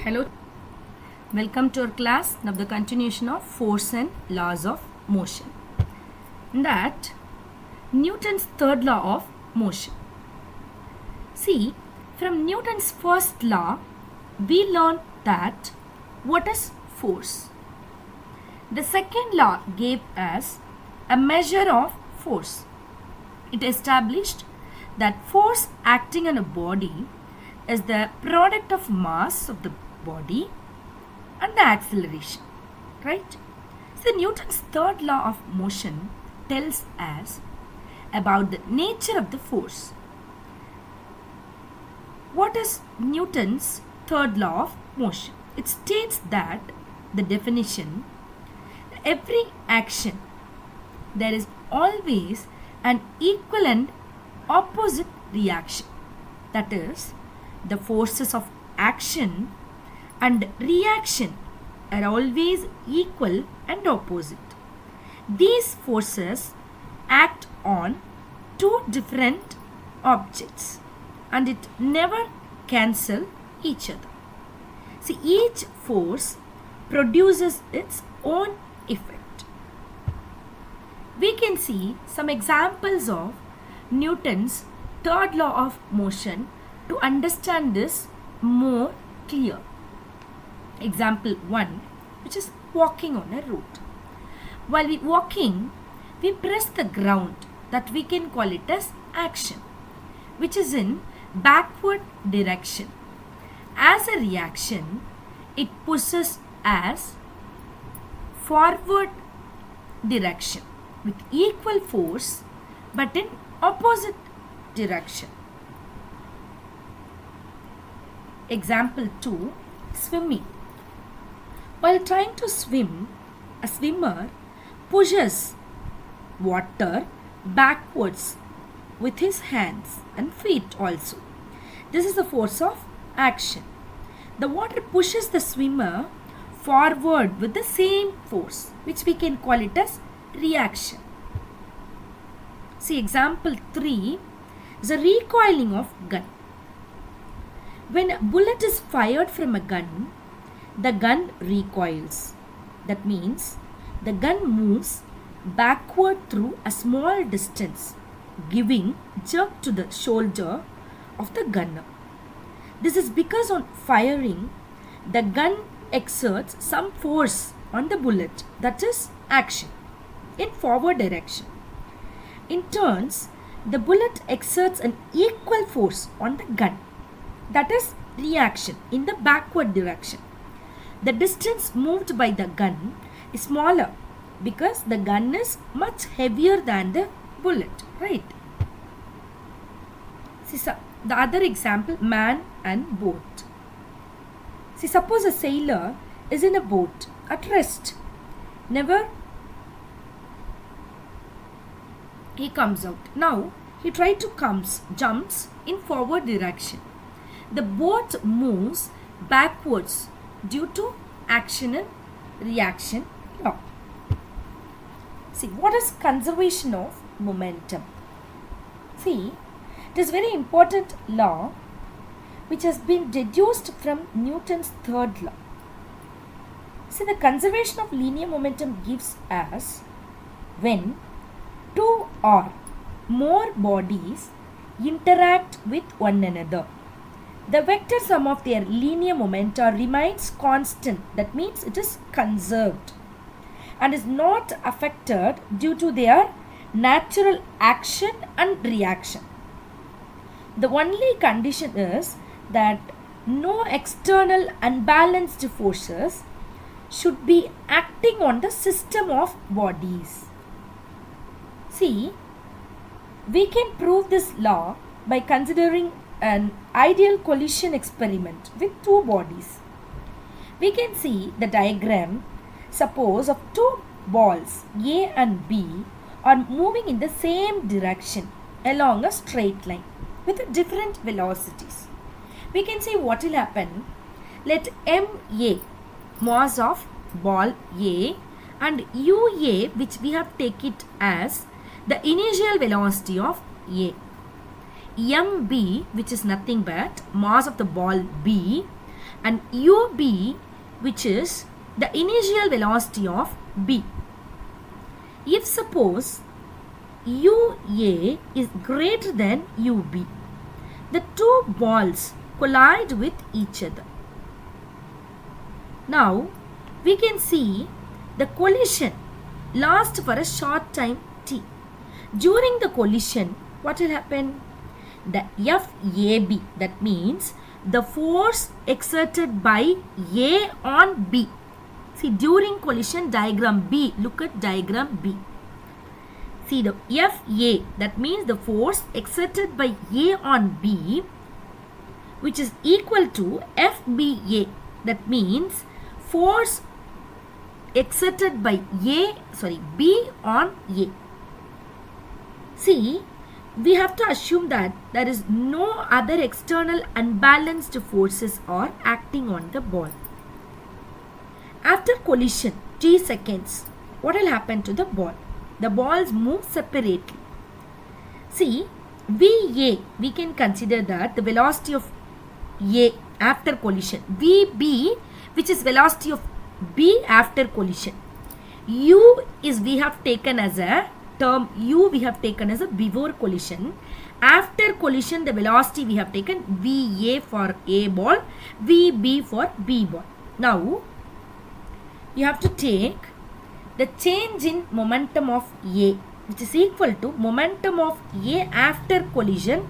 Hello, welcome to our class. Now the continuation of force and laws of motion. In that, Newton's third law of motion. See, from Newton's first law, we learned that what is force. The second law gave us a measure of force. It established that force acting on a body is the product of mass of the body and the acceleration, right? So Newton's third law of motion tells us about the nature of the force. What is Newton's third law of motion? It states that the definition, every action, there is always an equal and opposite reaction. That is, the forces of action and reaction are always equal and opposite. These forces act on two different objects and it never cancel each other. See, each force produces its own effect. We can see some examples of Newton's third law of motion to understand this more clear. Example 1, which is walking on a road. While we walking, we press the ground, that we can call it as action, which is in backward direction. As a reaction, it pushes as forward direction with equal force but in opposite direction. Example 2, swimming. While trying to swim, a swimmer pushes water backwards with his hands and feet also. This is the force of action. The water pushes the swimmer forward with the same force, which we can call it as reaction. See, example 3 is a recoiling of gun. When a bullet is fired from a gun, the gun recoils. That means the gun moves backward through a small distance, giving jerk to the shoulder of the gunner. This is because on firing, the gun exerts some force on the bullet, that is action, in forward direction. In turns, the bullet exerts an equal force on the gun, that is reaction, in the backward direction. The distance moved by the gun is smaller because the gun is much heavier than the bullet, right? See, the other example, man and boat. See, suppose a sailor is in a boat at rest. Never he comes out. Now he jumps in forward direction. The boat moves backwards due to action and reaction law. See, what is conservation of momentum? See, it is very important law which has been deduced from Newton's third law. See, the conservation of linear momentum gives us when two or more bodies interact with one another, the vector sum of their linear momenta remains constant. That means it is conserved and is not affected due to their natural action and reaction. The only condition is that no external unbalanced forces should be acting on the system of bodies. See, we can prove this law by considering an ideal collision experiment with two bodies. We can see the diagram, suppose of two balls A and B are moving in the same direction along a straight line with different velocities. We can see what will happen. Let MA, mass of ball A, and UA, which we have take it as the initial velocity of A. mb, which is nothing but mass of the ball B, and ub, which is the initial velocity of b. If suppose ua is greater than ub, the two balls collide with each other. Now we can see the collision lasts for a short time t. During the collision, what will happen? The FAB, that means the force exerted by A on B. See, during collision, diagram B, look at diagram B. See, the FA, that means the force exerted by A on B, which is equal to FBA, that means force exerted by B on A. See, we have to assume that there is no other external unbalanced forces are acting on the ball. After collision, t seconds, what will happen to the ball? The balls move separately. See, VA, we can consider that the velocity of A after collision. VB, which is velocity of B after collision. U is we have taken as a term, U we have taken as a before collision. After collision, the velocity we have taken VA for A ball, VB for B ball. Now, you have to take the change in momentum of A, which is equal to momentum of A after collision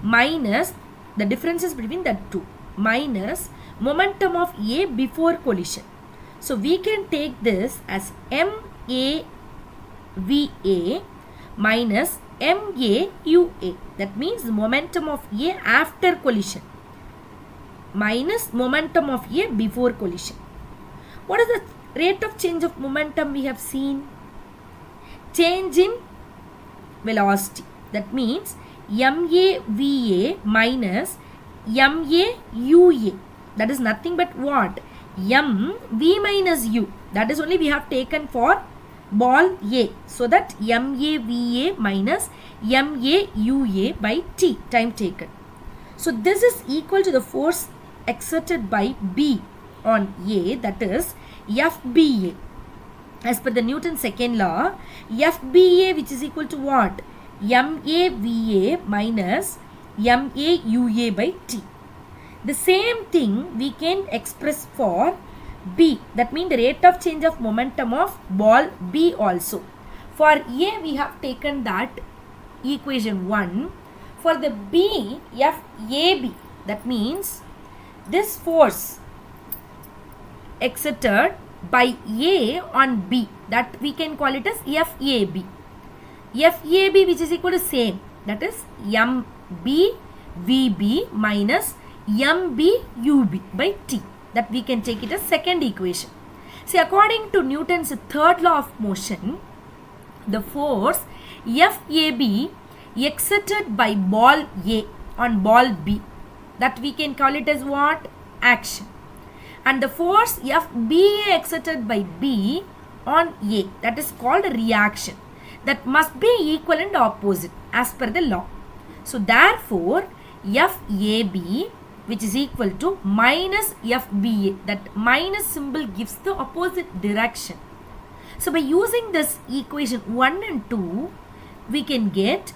minus the differences between the two, minus momentum of A before collision. So we can take this as MAVA minus MAUA. That means the momentum of A after collision minus momentum of A before collision. What is the rate of change of momentum we have seen? Change in velocity. That means MAVA minus MAUA. That is nothing but what? MV minus U. That is only we have taken for ball A. So that MAVA minus MAUA by T, time taken. So this is equal to the force exerted by B on A, that is FBA. As per the Newton's second law, FBA, which is equal to what? MAVA minus MAUA by T. The same thing we can express for B. That means the rate of change of momentum of ball B also. For A, we have taken that equation 1. For the B, FAB, that means this force exerted by A on B, that we can call it as FAB. FAB, which is equal to same, that is MBVB minus MBUB by T. That we can take it as second equation. See, according to Newton's third law of motion, the force FAB exerted by ball A on ball B, that we can call it as what? Action. And the force FBA exerted by B on A, that is called reaction. That must be equal and opposite as per the law. So therefore, FAB, which is equal to minus FBA, that minus symbol gives the opposite direction. So by using this equation 1 and 2, we can get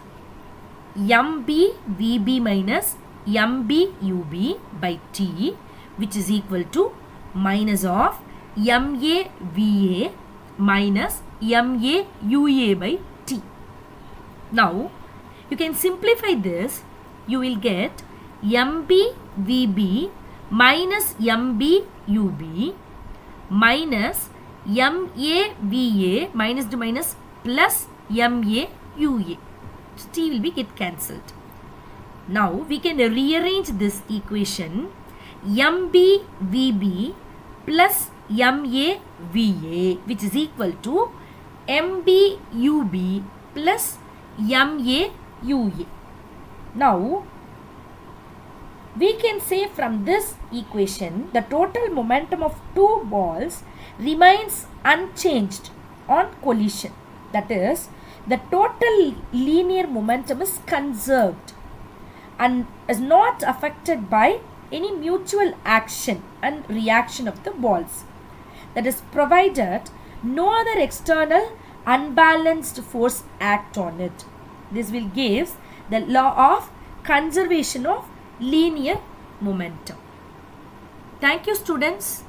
MBVB minus MBUB by T, which is equal to minus of MAVA minus MAUA by T. Now, you can simplify this. You will get MBVB minus MBUB minus MAVA minus to minus plus MAUA. So T will be get cancelled. Now we can rearrange this equation. MBVB plus MAVA, which is equal to MBUB plus MAUA. Now we can say from this equation the total momentum of two balls remains unchanged on collision. That is, the total linear momentum is conserved and is not affected by any mutual action and reaction of the balls. That is, provided no other external unbalanced force act on it. This will give the law of conservation of linear momentum. Thank you, students.